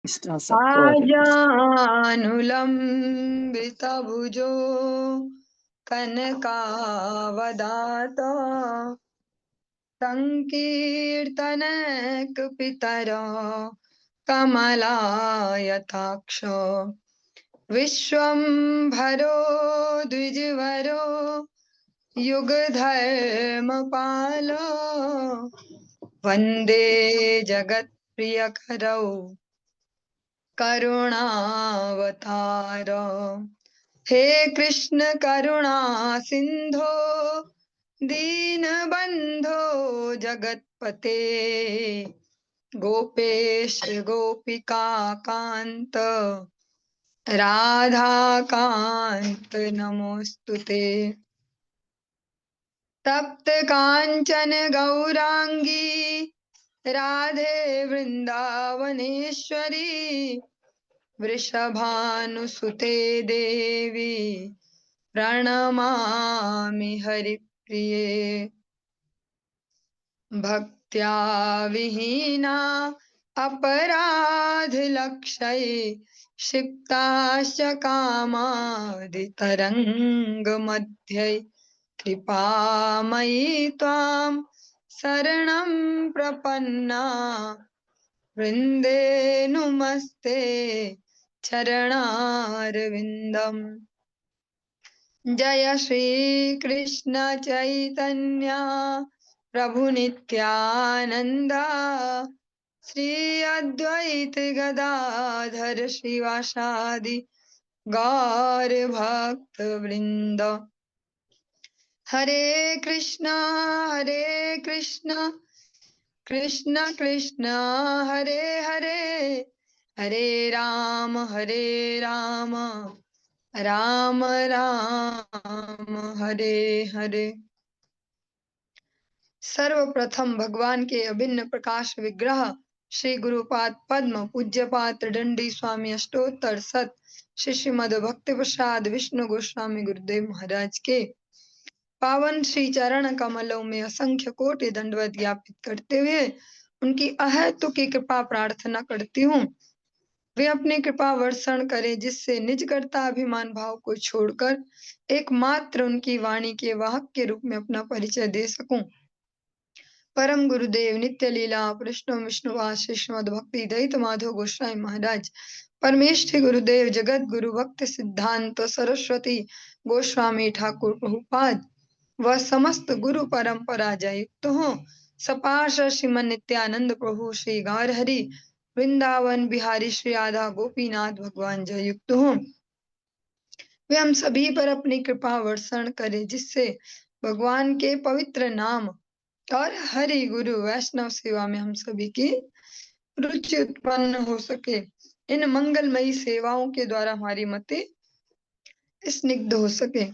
आजानुलम्बितभुजो कनकावदात संकीर्तनैकपितरो कमलायताक्ष विश्वम्भरो द्विजवरो युगधर्मपालो वन्दे जगत्प्रियकरौ करुणावतार। हे कृष्ण करुणा सिंधो दीनबंधो जगत्पते गोपेश गोपिका कांत राधाकांत नमोस्तुते। तप्त कांचन गौरांगी राधे वृंदावनेश्वरी वृषभानुसुते देवी प्रणमामि हरिप्रिये। भक्त्या विहीना अपराधलक्षये क्षिप्ताश्च कामादितरङ्गमध्ये कृपामयि त्वां शरणं प्रपन्ना वृन्दे नुमस्ते चरणारविन्दम्। जय श्री कृष्ण चैतन्य प्रभु नित्यानंदा श्री अद्वैत गदाधर श्रीवासादि गौर भक्त वृंद। हरे कृष्णा कृष्ण कृष्ण हरे हरे हरे राम राम राम हरे हरे। सर्वप्रथम भगवान के अभिन्न प्रकाश विग्रह श्री गुरुपाद पद्म पूज्यपाद दंडी स्वामी अष्टोत्तर सत श्री श्रीमद भक्ति प्रसाद विष्णु गोस्वामी गुरुदेव महाराज के पावन श्री चरण कमलों में असंख्य कोटि दंडवत ज्ञापित करते हुए उनकी अहेतु की कृपा प्रार्थना करती हूँ। वे अपनी कृपा वर्षण करें जिससे निज कर्ता अभिमान भाव को छोड़कर एकमात्र उनकी वाणी के वाहक के रूप में अपना परिचय दे सकूं। परम गुरुदेव नित्य लीला कृष्ण विष्णुवास श्रीमद भक्ति दयित माधव गोस्वामी महाराज परमेष्ठि गुरुदेव जगत गुरु भक्त सिद्धांत सरस्वती गोस्वामी ठाकुर प्रभुपाद व समस्त गुरु परंपरा जयुक्त हो। सपाश श्रीमन नित्यानंद प्रभु श्री गौर हरि वृंदावन बिहारी श्री राधा गोपीनाथ भगवान जयुक्त हो। वे हम सभी पर अपनी कृपा वर्षण करे जिससे भगवान के पवित्र नाम और हरि गुरु वैष्णव सेवा में हम सभी की रुचि उत्पन्न हो सके। इन मंगलमयी सेवाओं के द्वारा हमारी मति स्निग्ध हो सके।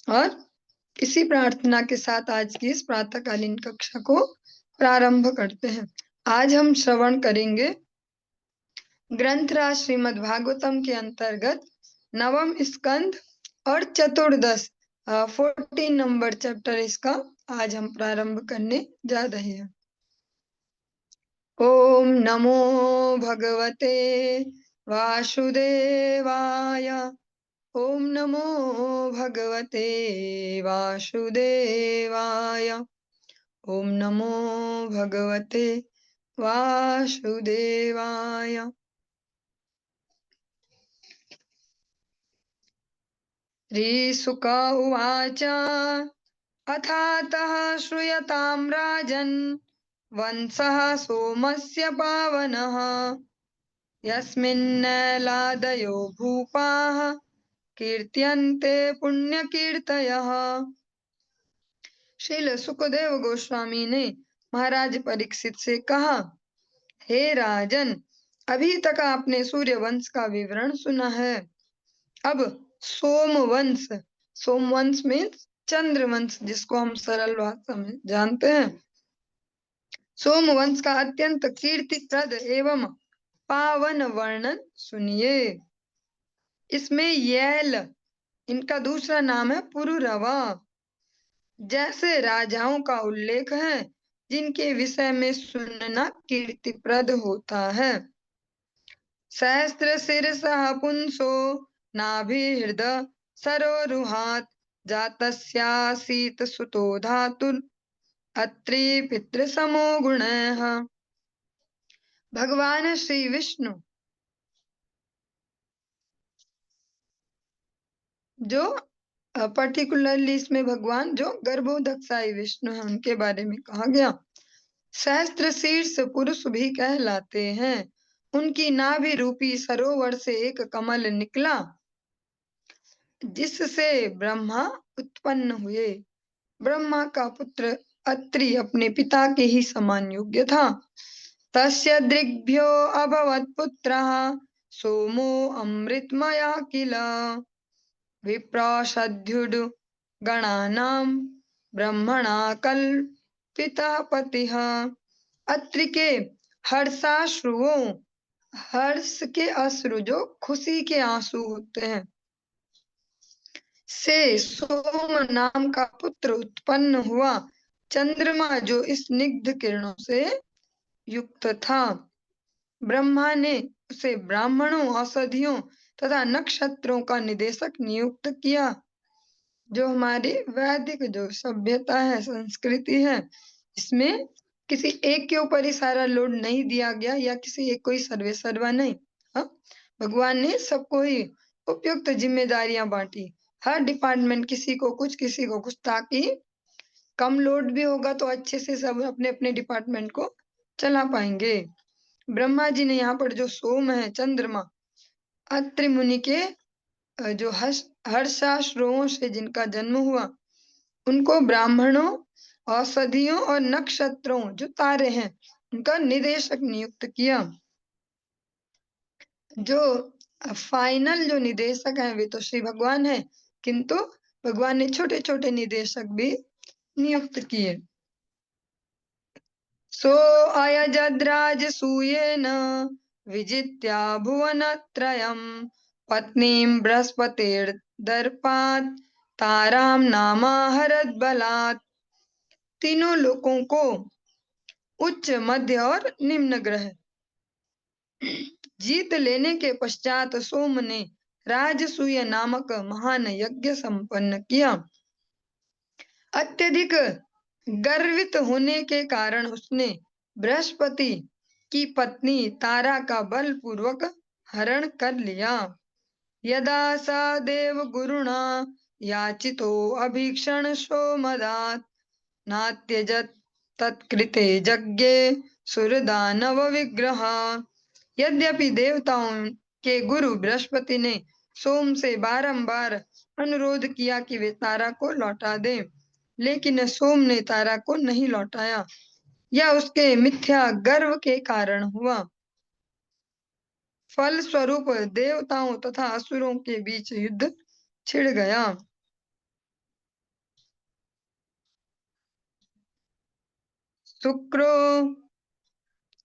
और इसी प्रार्थना के साथ आज की इस प्रातःकालीन कक्षा को प्रारंभ करते हैं। आज हम श्रवण करेंगे ग्रंथराज श्रीमद् भागवतम के अंतर्गत नवम स्कंद और चतुर्दश 14 नंबर चैप्टर इसका आज हम प्रारंभ करने जा रहे हैं। ओम नमो भगवते वासुदेवाय ओम नमो भगवते वासुदेवाय ओम नमो भगवते वासुदेवाय। श्रीशुक उवाच अथातः श्रूयतां राजन् वंशः सोमस्य पावनः यस्मिन्नैलादयो भूपाः कीर्त्यन्ते पुण्यकीर्तयः। श्रील सुखदेव गोस्वामी ने महाराज परीक्षित से कहा, हे राजन, अभी तक आपने सूर्य वंश का विवरण सुना है। अब सोमवंश, सोमवंश मीन्स चंद्रवंश, जिसको हम सरल भाषा में जानते हैं। सोमवंश का अत्यंत कीर्तिप्रद एवं पावन वर्णन सुनिए। इसमें यैल, इनका दूसरा नाम है पुरुरवा, जैसे राजाओं का उल्लेख है जिनके विषय में सुनना कीर्तिप्रद होता है। सहस्त्र शीर्षः पुंसो नाभिहृद सरोरुहात् जातस्यासीत् सुतो धातुर् अत्रि पितृसमो गुणः। भगवान श्री विष्णु जो पर्टिकुलरली इसमें भगवान जो गर्भोदकशाही विष्णु है उनके बारे में कहा गया। सहस्त्र शीर्ष पुरुष भी कहलाते हैं। उनकी नाभि रूपी सरोवर से एक कमल निकला जिससे ब्रह्मा उत्पन्न हुए। ब्रह्मा का पुत्र अत्रि अपने पिता के ही समान योग्य था। तस्य दृग्भ्यो अभवत् पुत्रः सोमो अमृतमया किल विप्राशद्युड् गणानां ब्रह्मणा कल्पितः पतिः। अत्रि के हर्षाश्रुओं हर्ष के अश्रु जो खुशी के आंसू होते हैं से सोम नाम का पुत्र उत्पन्न हुआ। चंद्रमा जो स्निग्ध किरणों से युक्त था। ब्रह्मा ने उसे ब्राह्मणों औषधियों तथा नक्षत्रों का निदेशक नियुक्त किया। जो हमारी वैदिक जो सभ्यता है संस्कृति है इसमें किसी एक के ऊपर ही सारा लोड नहीं दिया गया या किसी एक को ही सर्वे सर्वा नहीं। हाँ, भगवान ने सबको ही उपयुक्त जिम्मेदारियां बांटी। हर डिपार्टमेंट किसी को कुछ ताकि कम लोड भी होगा तो अच्छे से सब अपने अपने डिपार्टमेंट को चला पाएंगे। ब्रह्मा जी ने यहाँ पर जो सोम है चंद्रमा अत्रि मुनि के जो हर्षाश्रुओं से जिनका जन्म हुआ उनको ब्राह्मणों औषधियों और नक्षत्रों जो तारे हैं उनका निदेशक नियुक्त किया। जो फाइनल जो निदेशक हैं वे तो श्री भगवान है किंतु भगवान ने छोटे छोटे निदेशक भी नियुक्त किए। सो अयजद्राजसूयेन विजित्या भुवनत्रयम् पत्नीं बृहस्पतिर्दर्पात् तारां नामाहरत् बलात्। तीनों लोकों को उच्च मध्य और निम्न ग्रह जीत लेने के पश्चात सोम ने राजसूय नामक महान यज्ञ संपन्न किया। अत्यधिक गर्वित होने के कारण उसने बृहस्पति की पत्नी तारा का बलपूर्वक हरण कर लिया। यदा सा देव गुरुणा याचितो अभीक्षण सोमदात् नात्यजत तत्कृते यज्ञे सुरदानव विग्रह। यद्यपि देवताओं के गुरु बृहस्पति ने सोम से बारंबार अनुरोध किया कि वे तारा को लौटा दें लेकिन सोम ने तारा को नहीं लौटाया। यह उसके मिथ्या गर्व के कारण हुआ। फल स्वरूप देवताओं तथा असुरों के बीच युद्ध छिड़ गया। शुक्रो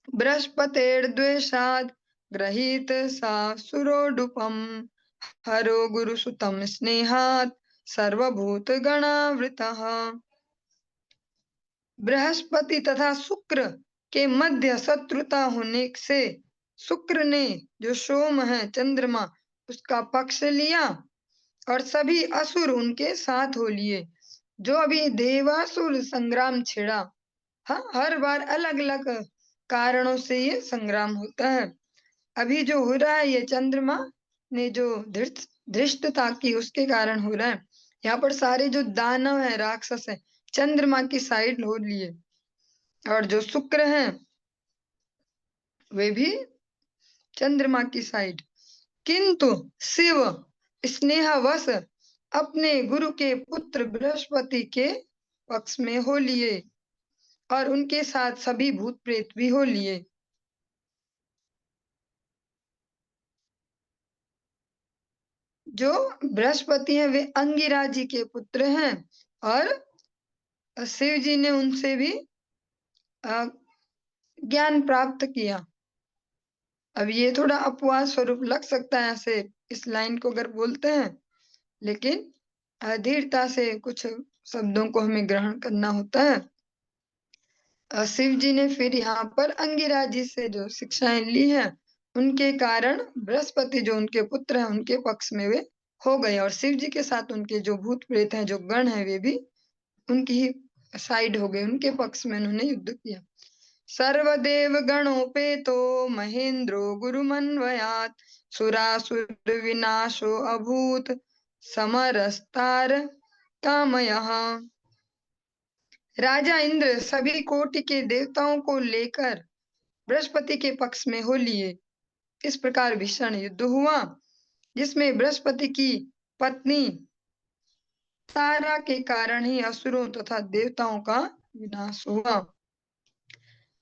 बृहस्पतिर्द्वेषात् गृहीत सा सुरोडुपम हरो गुरुसुतम स्नेहात् सर्वभूत गणावृतः। बृहस्पति तथा शुक्र के मध्य शत्रुता होने से शुक्र ने जो सोम है चंद्रमा उसका पक्ष लिया और सभी असुर उनके साथ हो लिए। जो अभी देवासुर संग्राम छिड़ा, हाँ, हर बार अलग अलग कारणों से ये संग्राम होता है। अभी जो हो रहा है ये चंद्रमा ने जो धृष्टता की उसके कारण हो रहा है। यहाँ पर सारे जो दानव है राक्षस है चंद्रमा की साइड हो लिए और जो शुक्र हैं वे भी चंद्रमा की साइड। किंतु शिव स्नेहवश अपने गुरु के पुत्र बृहस्पति के पक्ष में हो लिए और उनके साथ सभी भूत प्रेत भी हो लिए। जो बृहस्पति हैं वे अंगिरा जी के पुत्र हैं और शिव जी ने उनसे भी ज्ञान प्राप्त किया। अब ये थोड़ा अपवाद स्वरूप लग सकता है ऐसे इस लाइन को अगर बोलते हैं लेकिन धीरता से कुछ शब्दों को हमें ग्रहण करना होता है। शिव जी ने फिर यहाँ पर अंगिरा जी से जो शिक्षाएं ली है उनके कारण बृहस्पति जो उनके पुत्र हैं उनके पक्ष में वे हो गए, और शिव जी के साथ उनके जो भूत प्रेत हैं, जो गण हैं, वे भी उनकी ही साइड हो गए, उनके पक्ष में उन्होंने युद्ध किया। सर्वदेव गणोपेतो महेंद्रो गुरुमन्वयात् सुरासुर विनाशो अभूत समरस्तार कामयः। राजा इंद्र सभी कोटि के देवताओं को लेकर बृहस्पति के पक्ष में हो लिए। इस प्रकार भीषण युद्ध हुआ, जिसमें बृहस्पति की पत्नी तारा के कारण ही असुरों तथा देवताओं का विनाश हुआ।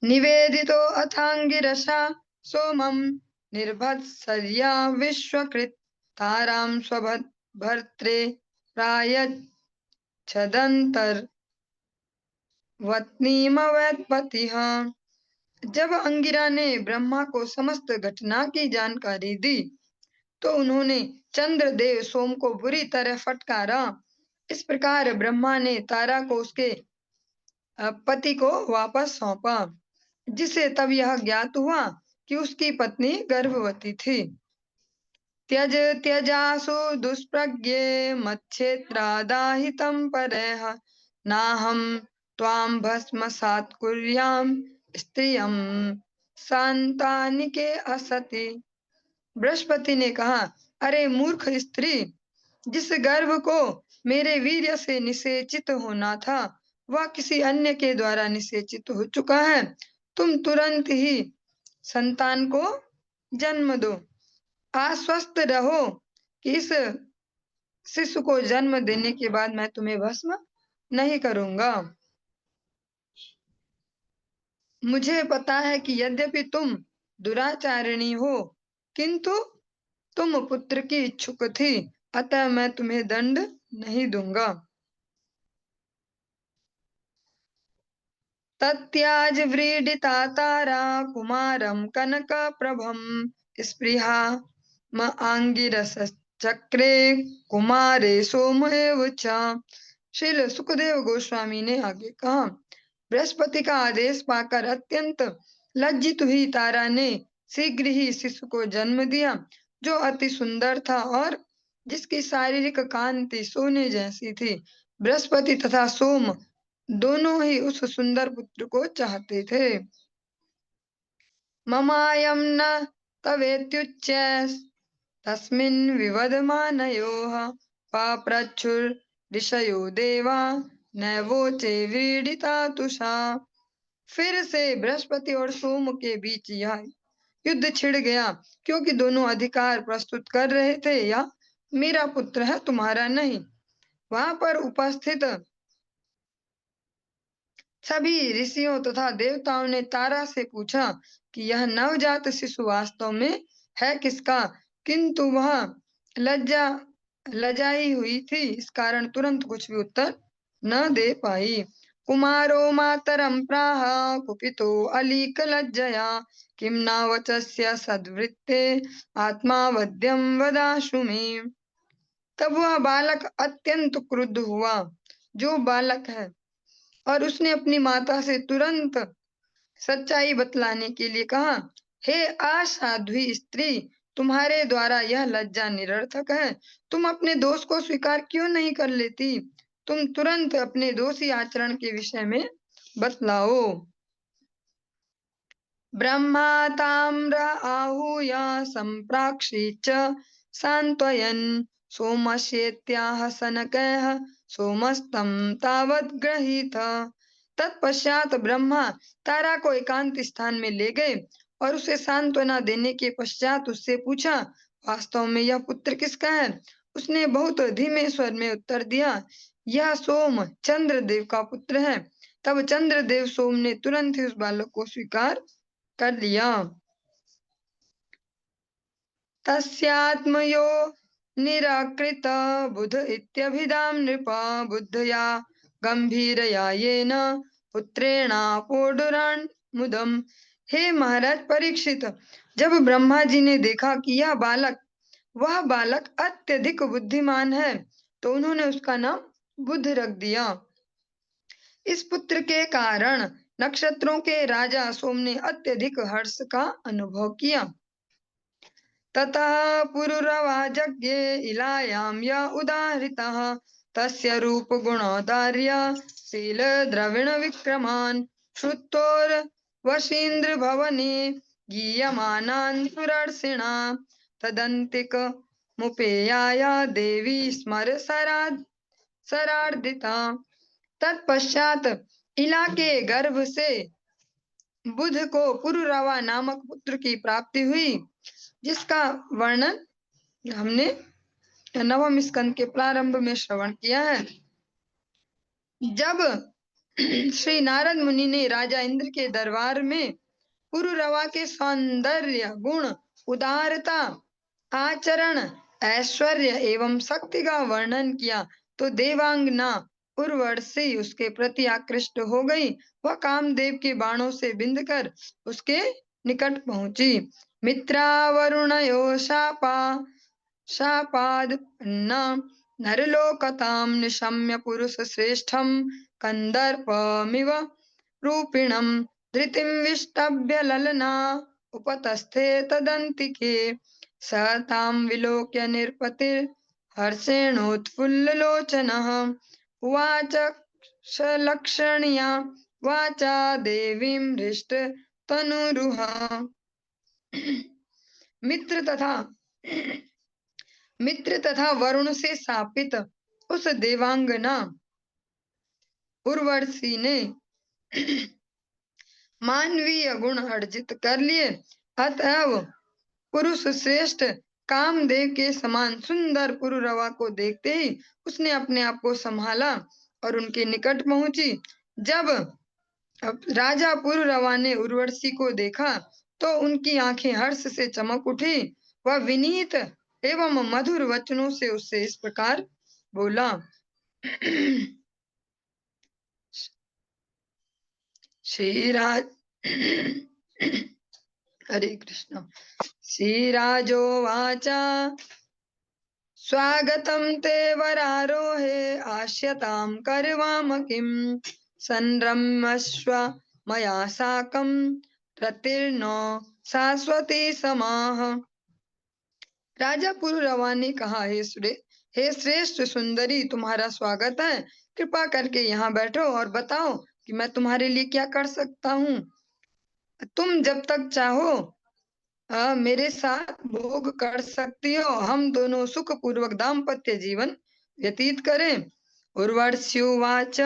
निवेदितो अथांगिरसा सोमं निर्भत्सर्या विश्वकृत तारां स्वभर्त्रे प्रायच्छदन्तर वत्नीमवैत्पतिः। जब अंगिरा ने ब्रह्मा को समस्त घटना की जानकारी दी, तो उन्होंने चंद्रदेव सोम को बुरी तरह फटकारा। इस प्रकार ब्रह्मा ने तारा को उसके पति को वापस सौंपा, जिसे तब यह ज्ञात हुआ कि उसकी पत्नी गर्भवती थी। त्यज त्यजासु दुष्प्रज्ञे मच्छेत्रादाहितं परः नाहं त्वां भस्मसात् कुर्यां स्त्रियं संतानिके असति। बृहस्पति ने कहा, अरे मूर्ख स्त्री, जिस गर्भ को मेरे वीर्य से निषेचित होना था, वह किसी अन्य के द्वारा निषेचित हो चुका है। तुम तुरंत ही संतान को जन्म दो। आश्वस्त रहो कि इस शिशु को जन्म देने के बाद मैं तुम्हें भस्म नहीं करूंगा। मुझे पता है कि यद्यपि तुम दुराचारिणी हो, किंतु तुम पुत्र की इच्छुक थी, अतः मैं तुम्हें दंड नहीं दूंगा। तत्याज व्रीडिता तारा कुमारं कनक प्रभम स्पृहा म आंगिरस चक्रे कुमारे सोमएव च। श्रील सुखदेव गोस्वामी ने आगे कहा, बृहस्पति का आदेश पाकर अत्यंत लज्जित हुई तारा ने शीघ्र ही शिशु को जन्म दिया, जो अति सुंदर था और जिसकी शारीरिक कांति सोने जैसी थी। बृहस्पति तथा सोम दोनों ही उस सुंदर पुत्र को चाहते थे। ममायं न तवेत्युच्च तस्मिन् विवदमानयोः पाप्रच्छुर्ऋषयो देवा नैवोचे व्रीडिता तुषा। फिर से बृहस्पति और सोम के बीच यह युद्ध छिड़ गया, क्योंकि दोनों अधिकार प्रस्तुत कर रहे थे, यह मेरा पुत्र है, तुम्हारा नहीं। वहां पर उपस्थित सभी ऋषियों तथा देवताओं ने तारा से पूछा कि यह नवजात शिशु वास्तव में है किसका, किंतु वह लजाई हुई थी, इस कारण तुरंत कुछ भी उत्तर न दे पाई। कुमारो मातरं प्राह कुपितो अलीक लज्जया किं न वचस्य सद्वृत्ते आत्मा वद्यं वदाशु मे। तब वह बालक अत्यंत क्रुद्ध हुआ, जो बालक है, और उसने अपनी माता से तुरंत सच्चाई बतलाने के लिए कहा, हे असाध्वी स्त्री, तुम्हारे द्वारा यह लज्जा निरर्थक है। तुम अपने दोष को स्वीकार क्यों नहीं कर लेती? तुम तुरंत अपने दोषी आचरण के विषय में बतलाओ। ब्रह्मा ताम्र आहूय संप्राक्षी च सांत्वयन् सोमस्येत्याह शनकैः सोमस्तं तावत् गृहीत। तत्पश्चात ब्रह्मा तारा को एकांत स्थान में ले गए और उसे सांत्वना देने के पश्चात उससे पूछा, वास्तव में यह पुत्र किसका है? उसने बहुत धीमे स्वर में उत्तर दिया, यह सोम चंद्रदेव का पुत्र है। तब चंद्रदेव सोम ने तुरंत ही उस बालक को स्वीकार कर लिया। तस्यात्मयो निराकृत बुध इत्यभिधाम नृप बुद्धया गंभीरया येन पुत्रेणापोडुरान मुदम। हे महाराज परीक्षित, जब ब्रह्मा जी ने देखा कि वह बालक अत्यधिक बुद्धिमान है, तो उन्होंने उसका नाम बुध रख दिया। इस पुत्र के कारण नक्षत्रों के राजा सोम ने अत्यधिक हर्ष का अनुभव किया। ततः पुरुरवा जज्ञे इलायां य उदाहृतः तस्य रूपगुणौदार्य शीलद्रविणविक्रमान् श्रुत्योर्वशीन्द्रभवने गीयमानान् सुरर्षिणा तदन्तिकमुपेयाय देवी सरार्दिता। तत्पश्चात इला के गर्भ से बुध को पुरुरवा नामक पुत्र की प्राप्ति हुई, जिसका वर्णन हमने नवम स्कंद के प्रारंभ में श्रवण किया है। जब श्री नारद मुनि ने राजा इंद्र के दरबार में पुरुरवा के सौंदर्य, गुण, उदारता, आचरण, ऐश्वर्य एवं शक्ति का वर्णन किया तो देवांगना उर्वशी उसके प्रति आकृष्ट हो गई। वह कामदेव के बाणों से बिंदकर उसके निकट पहुंची। मित्रावरुणयो शापाद नरलोकतां निशम्य पुरुष श्रेष्ठं कंदर्पमिव रूपिणं धृतिं विष्टभ्य ललना उपतस्थे तदन्तिके स तां विलोक्य निर्पतिर्हर्षेणोत्फुल्ललोचनः उवाच सलक्षण्या वाचा देवीं हृष्टतनुरुहा। मित्र तथा वरुण से शापित उस देवांगना उर्वशी ने मानवीय गुण अर्जित कर लिए, अतएव पुरुष श्रेष्ठ कामदेव के समान सुंदर पुरुरवा को देखते ही उसने अपने आप को संभाला और उनके निकट पहुंची। जब राजा पुरुरवा ने उर्वशी को देखा तो उनकी आंखें हर्ष से चमक उठी। वह विनीत एवं मधुर वचनों से उससे इस प्रकार बोला। श्रीराज हरे कृष्ण। श्रीराजोवाचा स्वागतं ते वरारोहे आस्यतां करवाम किं संरम्यस्व मया साकं रतिर्नो शाश्वती समाः। राजा पुरुरवा ने कहा, हे श्रेष्ठ सुंदरी, तुम्हारा स्वागत है। कृपा करके यहाँ बैठो और बताओ कि मैं तुम्हारे लिए क्या कर सकता हूँ। तुम जब तक चाहो मेरे साथ भोग कर सकती हो। हम दोनों सुख पूर्वक दाम्पत्य जीवन व्यतीत करें। उर्वश्युवाच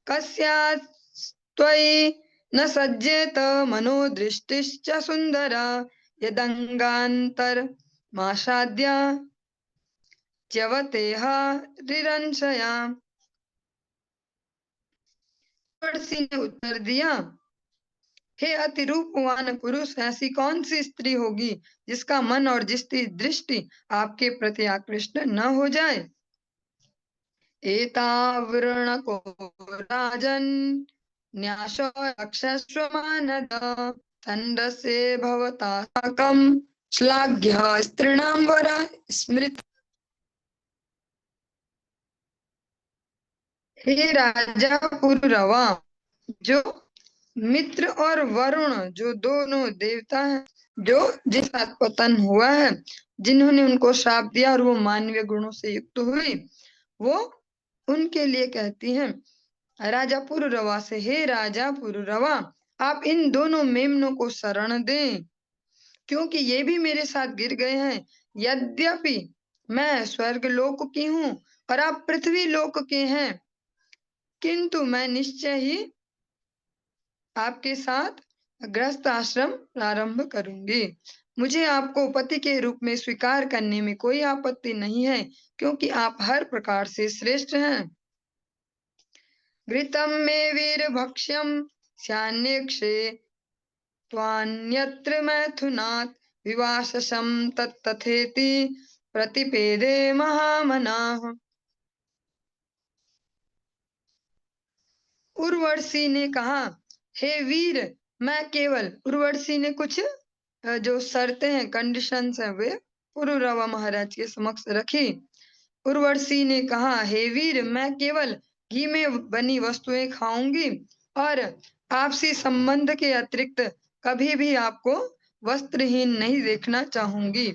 कस्यास्त्वयि न सज्जेत मनोदृष्टिश्च सुंदरा यदंगान्तरमासाद्य च्यवतेह रिरंशया। उर्वशी ने उत्तर दिया, हे अति रूपवान पुरुष, ऐसी कौन सी स्त्री होगी जिसका मन और जिसकी दृष्टि आपके प्रति आकृष्ट न हो जाए। एतावृणको राजन् न्यासो रक्षस्व मानद तण्डसे भवता साकं श्लाघ्य स्त्रीणां वरा स्मृत। हे राजा पुरुरवा, जो मित्र और वरुण जो दोनों देवता हैं, जो जिस साथ पतन हुआ है, जिन्होंने उनको श्राप दिया और वो मानवीय गुणों से युक्त हुई, वो उनके लिए कहती हैं राजा पुरुरवा से, हे राजा पुरुरवा, आप इन दोनों मेमनों को शरण दें, क्योंकि ये भी मेरे साथ गिर गए हैं। यद्यपि मैं स्वर्ग लोक की हूँ और आप पृथ्वी लोक के हैं, किंतु मैं निश्चय ही आपके साथ गृहस्थ आश्रम प्रारंभ करूंगी। मुझे आपको पति के रूप में स्वीकार करने में कोई आपत्ति नहीं है, क्योंकि आप हर प्रकार से श्रेष्ठ हैं। घृतं मे वीर भक्ष्यं स्यान्यक्षे त्वान्यत्र मैथुनात् विवाससं तत्तथेति प्रतिपेदे महामनाः। उर्वशी ने कहा, हे वीर, मैं केवल, उर्वशी ने कुछ जो शर्तें हैं, कंडीशंस हैं, वे पुरुरवा महाराज के समक्ष रखी। उर्वशी ने कहा, हे वीर, मैं केवल घी में बनी वस्तुएं खाऊंगी और आपसी संबंध के अतिरिक्त कभी भी आपको वस्त्रहीन नहीं देखना चाहूंगी।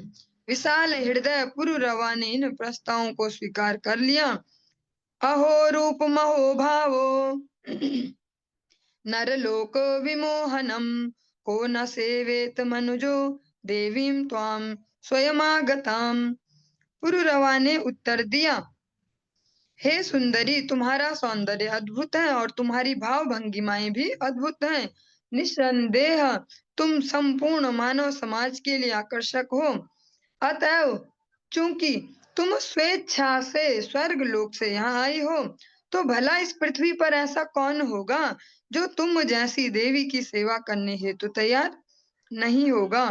विशाल हृदय पुरुरवा ने इन प्रस्तावों को स्वीकार कर लिया। अहो रूप महो भावो नरलोक विमोहनम को न सेवेत मनुजो देवीं त्वाम स्वयमागताम। पुरुरवा ने उत्तर दिया, हे सुंदरी, तुम्हारा सौंदर्य अद्भुत है और तुम्हारी भाव भंगिमाएं भी अद्भुत हैं। निस्संदेह तुम संपूर्ण मानव समाज के लिए आकर्षक हो। अतएव चूंकि तुम स्वेच्छा से स्वर्ग लोक से यहाँ आई हो, तो भला इस पृथ्वी पर ऐसा कौन होगा जो तुम जैसी देवी की सेवा करने हेतु तैयार नहीं होगा।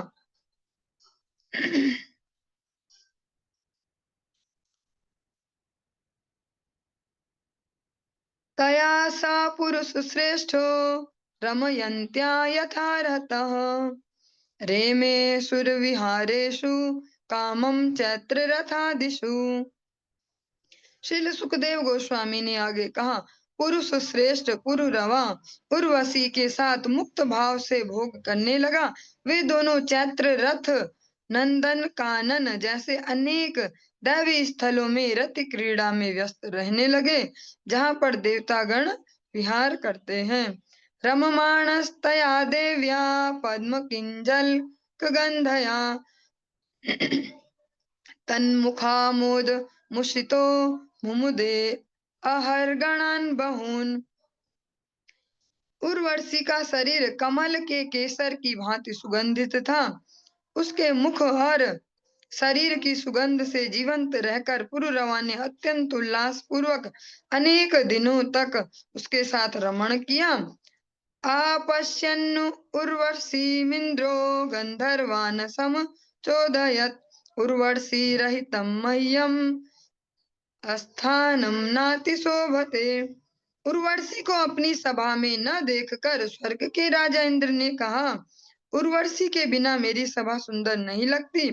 तया सा पुरुष श्रेष्ठो रमयन्त्या यथा रतः रेमे सुरविहारेषु कामं चैत्र रथादिषु। श्रील सुखदेव गोस्वामी ने आगे कहा, पुरुष श्रेष्ठ पुरुरवा उर्वशी के साथ मुक्त भाव से भोग करने लगा। वे दोनों चैत्र रथ नंदन कानन जैसे अनेक दैवी स्थलों में रति क्रीड़ा में व्यस्त रहने लगे, जहाँ पर देवतागण विहार करते हैं। रममाणस्तया देव्या पद्म किंजल गंधया तन्मुखामोद मुषितो मुमुदे अहर्गणान बहून। उर्वशी का शरीर कमल के केसर की भांति सुगंधित था। उसके मुख और शरीर की सुगंध से जीवंत रहकर पुरुरवा ने अत्यंत उल्लास पूर्वक अनेक दिनों तक उसके साथ रमण किया। आपश्यन् उर्वशीमिन्द्रो गंधर्वान् समचोदयत् उर्वशी रहितं मह्यम स्थानम नाति शोभते। उर्वशी को अपनी सभा में न देखकर स्वर्ग के राजा इंद्र ने कहा, उर्वशी के बिना मेरी सभा सुंदर नहीं लगती।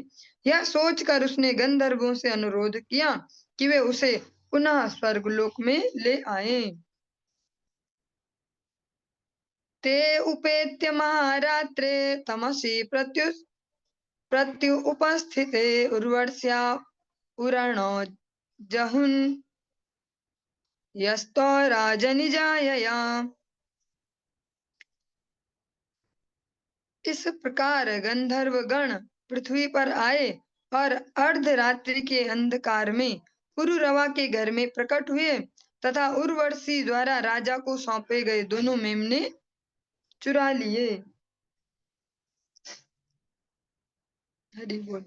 यह सोचकर उसने गंधर्वों से अनुरोध किया कि वे उसे पुनः स्वर्गलोक में ले आए। ते उपेत्य महारात्रे तमसि प्रत्यु उपस्थिते उर्वश्या उरणो जहुन यस्तो राजनिजायया। इस प्रकार गंधर्व गण पृथ्वी पर आए और अर्धरात्रि के अंधकार में पुरुरवा के घर में प्रकट हुए तथा उर्वशी द्वारा राजा को सौंपे गए दोनों मेमने चुरा लिए। हरि बोल।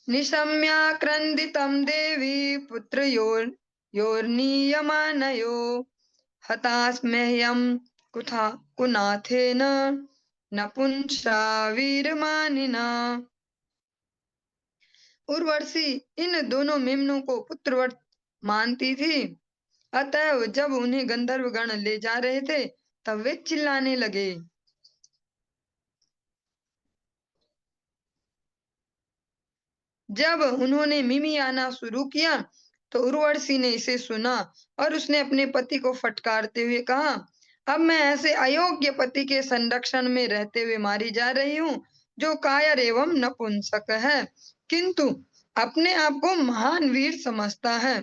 निशम्याक्रन्दितं देवी पुत्रयोर्नियमानयो हतास्म्यहं कुनाथेन नपुंसा वीरमानिना। उर्वशी इन दोनों मेमनों को पुत्रवत मानती थी। अतएव जब उन्हें गंधर्व गण ले जा रहे थे, तब वे चिल्लाने लगे। जब उन्होंने मिमी आना शुरू किया, तो उर्वशी ने इसे सुना और उसने अपने पति को फटकारते हुए कहा, अब मैं ऐसे अयोग्य पति के संरक्षण में रहते हुए मारी जा रही हूँ, जो कायर एवं नपुंसक है, किंतु अपने आप को महान वीर समझता है।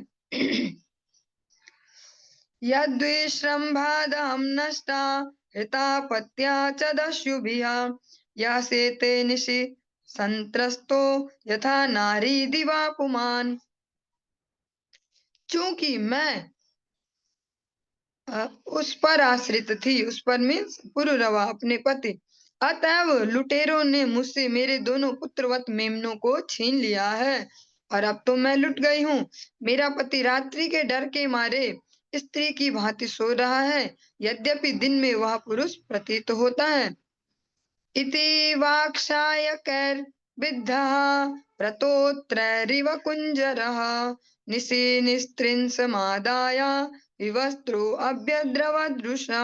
यद्विश्रम्भादहं नष्टा हृतापत्या च दस्युभिः यासेते निशि संत्रस्तो यथा नारी दिवा पुमान। चूंकि मैं उस पर आश्रित थी, उस पर मीन्स पुरुरवा अपने पति, अतएव लुटेरों ने मुझसे मेरे दोनों पुत्रवत मेमनों को छीन लिया है और अब तो मैं लुट गई हूँ। मेरा पति रात्रि के डर के मारे स्त्री की भांति सो रहा है, यद्यपि दिन में वह पुरुष प्रतीत होता है। इति वाक्शायकैर्विद्धः व्रतोत्रैरिव कुञ्जरः निशि निस्त्रिंशमादाय विवस्त्रो अभ्यद्रवदृशा।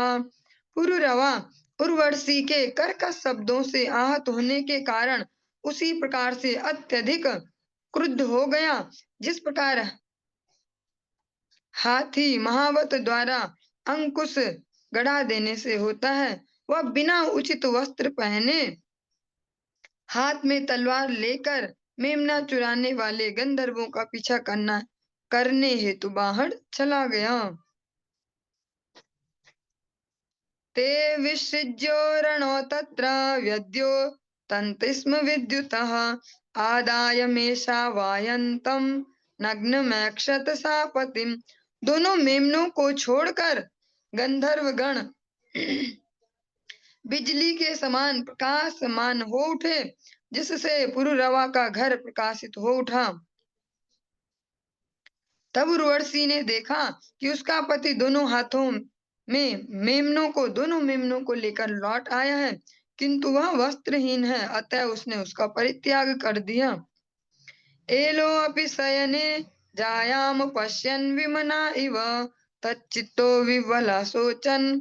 पुरुरवा उर्वशी के कर्कश शब्दों से आहत होने के कारण उसी प्रकार से अत्यधिक क्रुद्ध हो गया, जिस प्रकार हाथी महावत द्वारा अंकुश गड़ा देने से होता है। वह बिना उचित वस्त्र पहने हाथ में तलवार लेकर मेमना चुराने वाले गंधर्वों का पीछा करने हेतु बाहर चला गया। ते विसृज्यो रणो तत्र व्यद्यो तन्ति स्म विद्युतः आदाय मेषावायन्तं नग्नमैक्षत सापतिम्। दोनों मेमनों को छोड़कर गंधर्वगण बिजली के समान प्रकाशमान हो उठे, जिससे पुरुरवा का घर प्रकाशित हो उठा। तब उर्वशी ने देखा कि उसका पति दोनों हाथों में दोनों मेमनों को लेकर लौट आया है, किंतु वह वस्त्रहीन है, अतः उसने उसका परित्याग कर दिया। एलो अपि शयने जायाम पश्यन् विमना इव तच्चित्तो विह्वलः शोचन्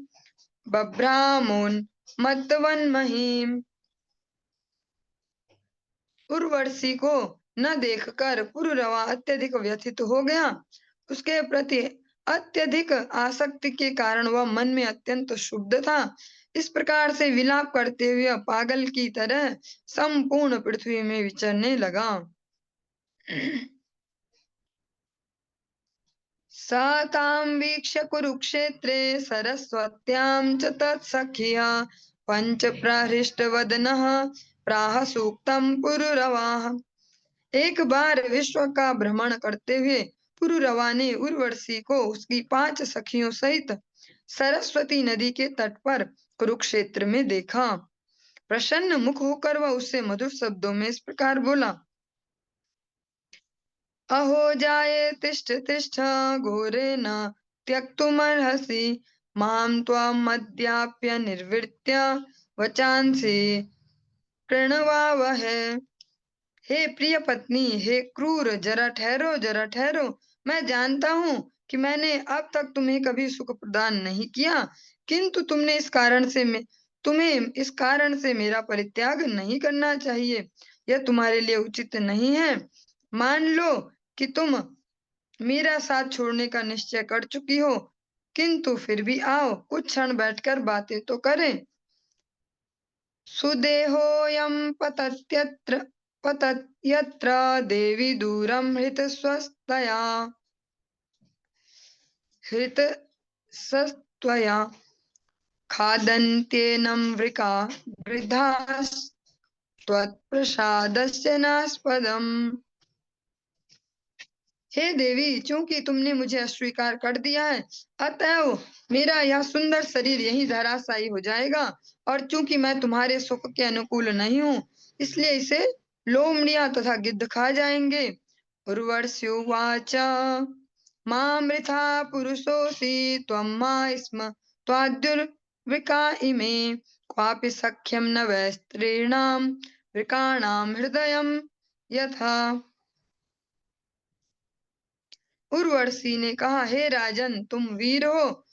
बभ्रामोन्मत्तवन्महीम्। उर्वशी को न देखकर पुरुरवा अत्यधिक व्यथित हो गया। उसके प्रति अत्यधिक आसक्ति के कारण वह मन में अत्यंत क्षुब्ध था। इस प्रकार से विलाप करते हुए पागल की तरह संपूर्ण पृथ्वी में विचरने लगा। सा तां वीक्ष्य कुरुक्षेत्रे सरस्वत्यां च तत्सखिया पञ्चप्रहृष्टवदनः प्राह सूक्तं पुरुरवाः। एक बार विश्व का भ्रमण करते हुए पुरुरवा ने उर्वशी को उसकी 5 सखियों सहित सरस्वती नदी के तट पर कुरुक्षेत्र में देखा। प्रसन्न मुख होकर वह उससे मधुर शब्दों में इस प्रकार बोला। अहो जाये तिष्ठ तिष्ठ घोरे न त्यक्तुमर्हसि मां त्वामद्याप्य निर्वृत्य वचांसि कृणवावहे। हे प्रिय पत्नी, हे क्रूर, जरा ठहरो, जरा ठहरो। मैं जानता हूँ कि मैंने अब तक तुम्हें कभी सुख प्रदान नहीं किया, किंतु तुम्हें इस कारण से मेरा परित्याग नहीं करना चाहिए। यह तुम्हारे लिए उचित नहीं है। मान लो कि तुम मेरा साथ छोड़ने का निश्चय कर चुकी हो, किंतु फिर भी आओ कुछ क्षण बैठकर बातें तो करें। सुदेहोऽयं पतत्यत्र देवी दूरं हृतसत्त्वया खादन्त्येनं वृका वृद्धास्त्वत्प्रसादस्य नास्पदम्। हे देवी, चूंकि तुमने मुझे अस्वीकार कर दिया है, अतएव मेरा यह सुंदर शरीर यहीं धराशायी हो जाएगा, और चूंकि मैं तुम्हारे सुख के अनुकूल नहीं हूँ, इसलिए इसे लोमड़ियां तथा गिद्ध खा जाएंगे। उर्वश्युवाच मामृथा पुरुषोऽसि त्वं मा स्म त्वाद्युर्वृका इमे क्वापि सख्यं न वै स्त्रीणां वृकाणां हृदयं यथा। उर्वशी ने कहा, हे राजन, तुम वीर हो,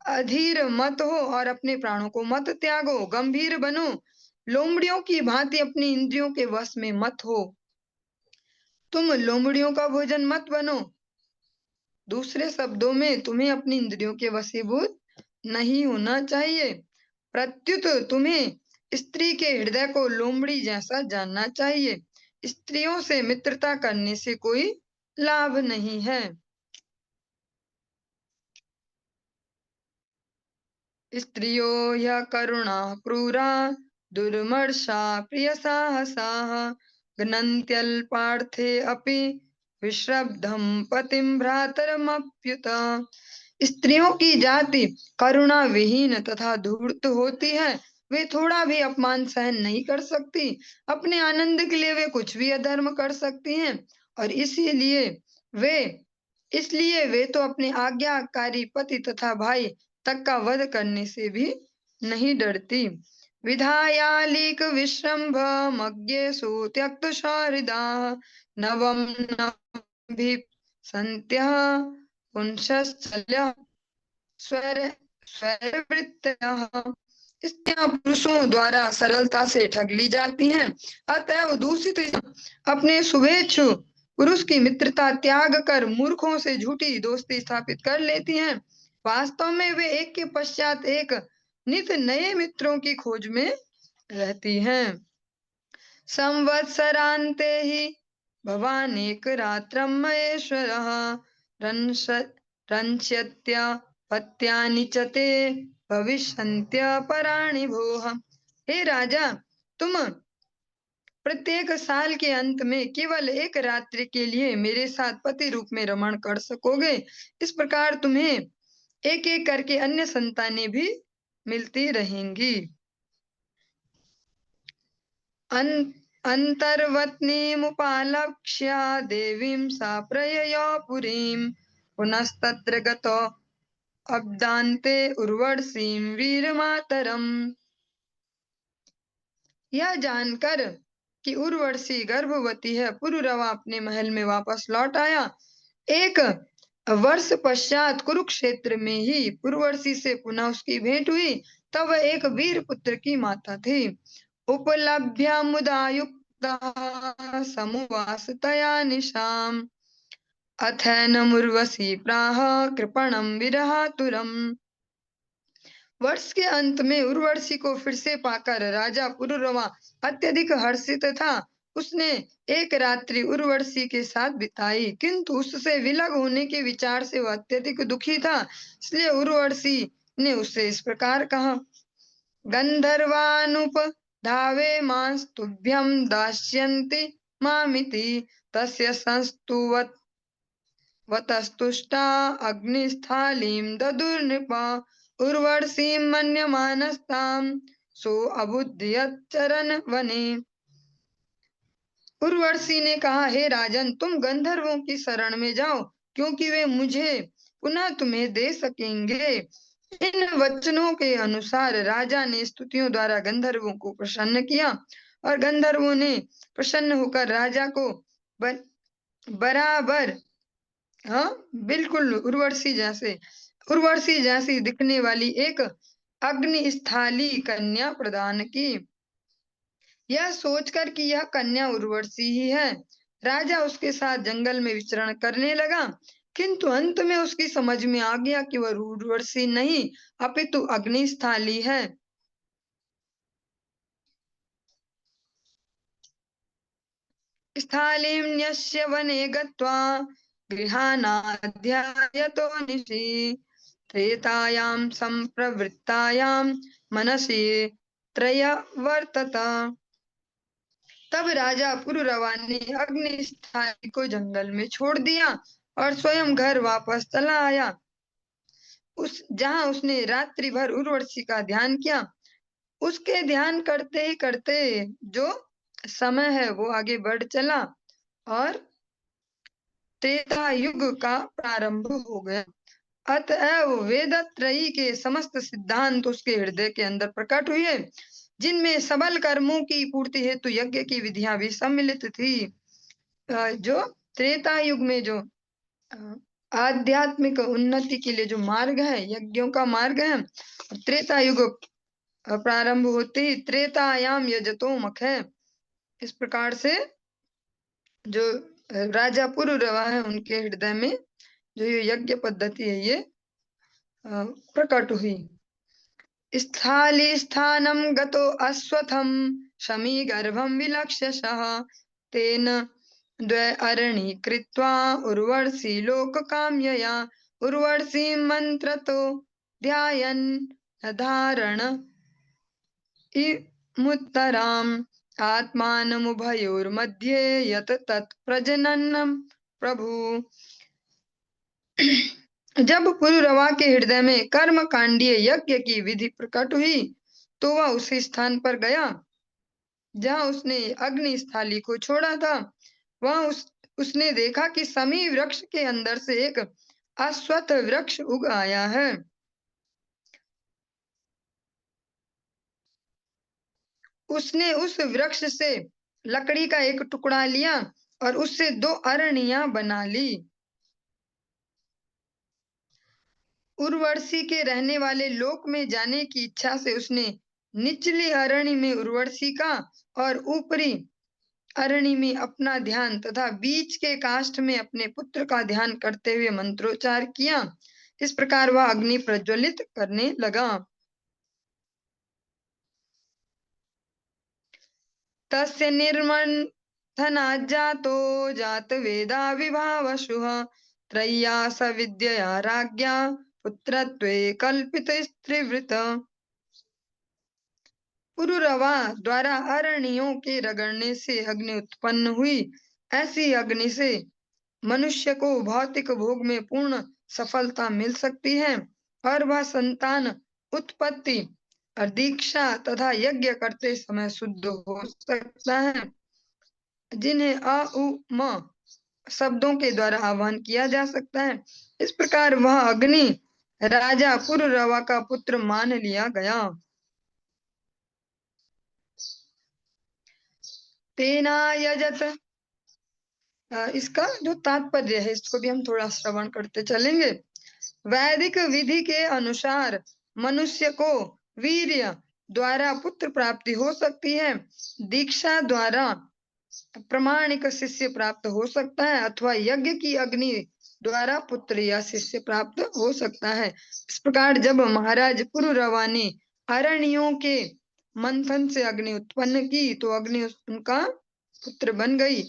अधीर मत हो और अपने प्राणों को मत त्यागो, गंभीर बनो, लोमड़ियों की भांति अपनी इंद्रियों के वश में मत हो। तुम लोमड़ियों का भोजन मत बनो। दूसरे शब्दों में तुम्हें अपनी इंद्रियों के वशीभूत नहीं होना चाहिए। प्रत्युत तुम्हें स्त्री के हृदय को लोमड़ी जैसा जानना चाहिए। स्त्रियों से मित्रता करने से कोई लाभ नहीं है। स्त्रियो ह्य करुणा क्रूरा दुर्मर्षा प्रियसाहसाः घ्नन्त्यल्पार्थे अपि विश्रब्धं पतिं भ्रातरमप्युत। स्त्रियों की जाति करुणा विहीन तथा धूर्त होती है। वे थोड़ा भी अपमान सहन नहीं कर सकती। अपने आनंद के लिए वे कुछ भी अधर्म कर सकती हैं, और वे इसलिए तो अपने आज्ञाकारी पति तथा भाई तक का वध करने से भी नहीं डरती। विधायालीक विश्रम्भ मज्ञेषु त्यक्त सहृदाः नवम नभि सन्त्यः पुंसश्चल्यः स्वैरवृत्तयः। स्त्रियां पुरुषों द्वारा सरलता से ठग ली जाती हैं, अतएव दूषित अपने शुभेच्छु पुरुष की मित्रता त्याग कर मूर्खों से झूठी दोस्ती स्थापित कर लेती हैं। वास्तव में वे एक के पश्चात एक नित नए मित्रों की खोज में रहती हैं। संवत्सरान्ते हि भवानेकरात्रं महेश्वरः रंस्यत्यपत्यानि च ते भविष्यन्त्यपराणि भोः। हे राजा, तुम प्रत्येक साल के अंत में केवल एक रात्रि के लिए मेरे साथ पति रूप में रमण कर सकोगे। इस प्रकार तुम्हें एक एक करके अन्य संतानें भी मिलती रहेंगी। अन्तर्वत्नीमुपालक्ष्य देवीं सा प्रययो पुरीं पुनस्तत्र गतो अब्दान्ते उर्वशीं वीरमातरम्। यह जानकर कि उर्वशी गर्भवती है, पुरुरवा अपने महल में वापस लौट आया। एक वर्ष पश्चात कुरुक्षेत्र में ही उर्वशी से पुनः उसकी भेंट हुई। तब वह एक वीर पुत्र की माता थी। उपलभ्य मुदा युक्तः समुवासतया निशाम् अथैनमुर्वशी प्राह कृपणं विरहातुरम्। वर्ष के अंत में उर्वशी को फिर से पाकर राजा पुरुरवा अत्यधिक हर्षित था। उसने एक रात्रि उर्वशी के साथ बिताई, किंतु उससे विलग होने के विचार से वह अत्यधिक दुखी था। इसलिए उर्वशी ने उससे इस प्रकार कहा, गंधर्वानुप धावे मास्तुभ्यं दास्यन्ति मामिति तस्य संस्तुवत् वतस्तुष्टा अग्निस्थालीं ददुर्नृपा उर्वशीं मन्यमानस्तां सो अबुध्यच्चरन वने। उर्वशी ने कहा, हे राजन, तुम गंधर्वों की शरण में जाओ, क्योंकि वे मुझे पुनः तुम्हें दे सकेंगे। इन वचनों के अनुसार राजा ने स्तुतियों द्वारा गंधर्वों को प्रसन्न किया और गंधर्वों ने प्रसन्न होकर राजा को बराबर बिल्कुल उर्वशी जैसी दिखने वाली एक अग्निस्थाली कन्या प्रदान की। यह सोचकर कि यह कन्या उर्वशी ही है, राजा उसके साथ जंगल में विचरण करने लगा। किंतु अंत में उसकी समझ में आ गया कि वह उर्वशी नहीं अपितु अग्निस्थाली है। स्थालिन्यस्य वने गत्वा गृहाणाध्यायतो निशि त्रेतायां संप्रवृत्तायां मनसि त्रयवर्तत। तब राजा पुरुरवा ने अग्निस्थाली को जंगल में छोड़ दिया और स्वयं घर वापस चला आया। जहां उसने रात्रि भर उर्वशी का ध्यान किया। उसके ध्यान करते ही करते जो समय है वो आगे बढ़ चला और त्रेता युग का प्रारंभ हो गया। अतएव वेदत्रयी के समस्त सिद्धांत उसके हृदय के अंदर प्रकट हुए, जिनमें सबल कर्मों की पूर्ति हेतु यज्ञ की विधियां भी सम्मिलित थी। जो त्रेता युग में जो आध्यात्मिक उन्नति के लिए जो मार्ग है, यज्ञों का मार्ग है, त्रेता युग प्रारंभ होते ही त्रेतायाम यजतोमुख है। इस प्रकार से जो राजा पुरुरवा है उनके हृदय में जो ये यज्ञ पद्धति है ये प्रकट हुई। स्थाली स्थानं गतो अश्वत्थं शमी गर्भं विलक्ष्यशः तेन द्वय अरणी कृत्वा उर्वशी लोककाम्यया उर्वशीं मंत्रतो ध्यायन् धारण इमुत्तराम् आत्मानमुभयोर्मध्ये यत तत् प्रजननम् प्रभु। जब पुरुरवा के हृदय में कर्म कांडीय यज्ञ की विधि प्रकट हुई तो वह उसी स्थान पर गया जहां उसने अग्निस्थाली को छोड़ा था। वहां उसने देखा कि समी वृक्ष के अंदर से एक अश्वत्थ वृक्ष उग आया है। उसने उस वृक्ष से लकड़ी का एक टुकड़ा लिया और उससे 2 अरणियां बना ली। उर्वशी के रहने वाले लोक में जाने की इच्छा से उसने निचली अरणी में उर्वशी का और ऊपरी अरणी में अपना ध्यान तथा बीच के काष्ठ में अपने पुत्र का ध्यान करते हुए मंत्रोच्चार किया। इस प्रकार वह अग्नि प्रज्वलित करने लगा। तस्य निर्मन्थनात् जातो जातवेदा विभावशुः त्रय्या सविद्यया राज्ञा पुत्रत्वे कल्पितस्त्रिवृत। पुरुरवा द्वारा अरणियों के रगड़ने से अग्नि उत्पन्न हुई। ऐसी अग्नि से मनुष्य को भौतिक भोग में पूर्ण सफलता मिल सकती है और वह संतान उत्पत्ति और दीक्षा तथा यज्ञ करते समय शुद्ध हो सकता है, जिन्हें अ उ म शब्दों के द्वारा आह्वान किया जा सकता है। इस प्रकार वह अग्नि राजा पुरुरवा का पुत्र मान लिया गया। तेना यजत, इसका जो तात्पर्य है इसको भी हम थोड़ा श्रवण करते चलेंगे। वैदिक विधि के अनुसार मनुष्य को वीर्य द्वारा पुत्र प्राप्ति हो सकती है, दीक्षा द्वारा प्रमाणिक शिष्य प्राप्त हो सकता है अथवा यज्ञ की अग्नि द्वारा पुत्र या शिष्य प्राप्त हो सकता है। इस प्रकार जब महाराज पुरुरवा ने अरणियों के मंथन से अग्नि उत्पन्न की तो अग्नि उनका पुत्र बन गई।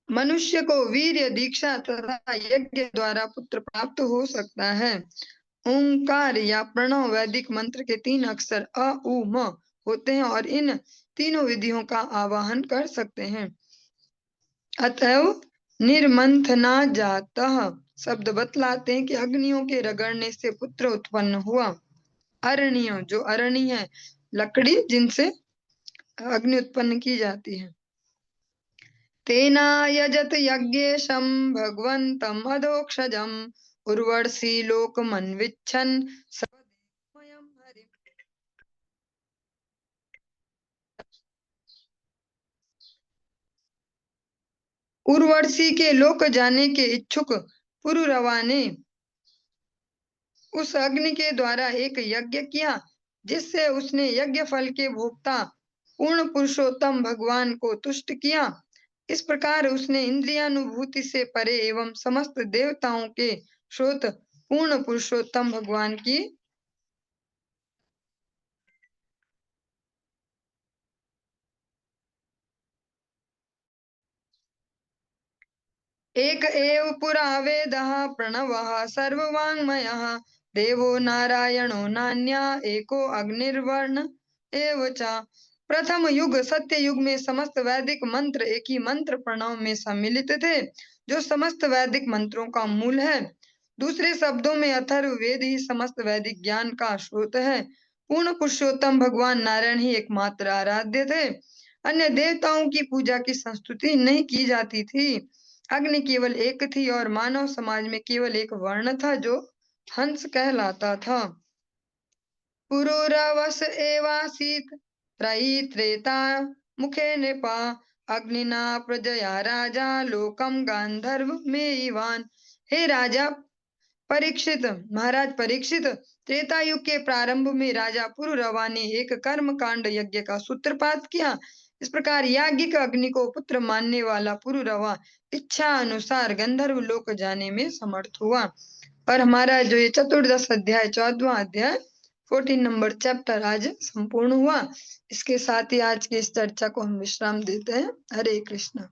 मनुष्य को वीर्य दीक्षा तथा यज्ञ द्वारा पुत्र प्राप्त हो सकता है। ओंकार या प्रणव वैदिक मंत्र के 3 अक्षर अ उ म होते हैं और इन तीनों विधियों का आवाहन कर सकते हैं। अतएव निर्मंथना जातः शब्द बतलाते हैं कि अग्नियों के रगड़ने से पुत्र उत्पन्न हुआ। अरणियों जो अरणी है, लकड़ी जिनसे अग्नि उत्पन्न की जाती है। तेना यजत यज्ञेशं भगवन्तं अधोक्षजम् उर्वर्षि लोकमन्विच्छन् स्वदेवमयं हरिम्। उर्वशी के लोक जाने के इच्छुक पुरुरवा ने उस अग्नि के द्वारा एक यज्ञ किया जिससे उसने यज्ञ फल के भोक्ता पूर्ण पुरुषोत्तम भगवान को तुष्ट किया। इस प्रकार उसने इंद्रियानुभूति से परे एवं समस्त देवताओं के श्रोत पूर्ण पुरुषोत्तम भगवान की एक एव पुरा वेदः प्रणवः सर्ववाङ्मयः देवो नारायणो नान्या एको अग्निर्वर्ण एव च। प्रथम युग सत्य युग में समस्त वैदिक मंत्र एक ही मंत्र प्रणव में सम्मिलित थे जो समस्त वैदिक मंत्रों का मूल है। दूसरे शब्दों में अथर्व वेद ही समस्त वैदिक ज्ञान का स्रोत है। पूर्ण पुरुषोत्तम भगवान नारायण ही एकमात्र आराध्य थे। अन्य देवताओं की पूजा की संस्तुति नहीं की जाती थी। अग्नि केवल एक थी और मानव समाज में केवल एक वर्ण था जो हंस कहलाता था। पुरुरवस एवासीत त्रयी त्रेता मुखे नृपा अग्निना प्रजया राजा लोकम गांधर्व में इवान। हे राजा परीक्षित, महाराज परीक्षित, त्रेता युग के प्रारंभ में राजा पुरुरवा ने एक कर्म कांड यज्ञ का सूत्रपात किया। इस प्रकार याज्ञिक अग्नि को पुत्र मानने वाला पुरुरवा इच्छा अनुसार गंधर्व लोक जाने में समर्थ हुआ। और हमारा जो ये चतुर्दश अध्याय 14वां अध्याय 14 नंबर चैप्टर आज संपूर्ण हुआ। इसके साथ ही आज की इस चर्चा को हम विश्राम देते हैं। हरे कृष्ण।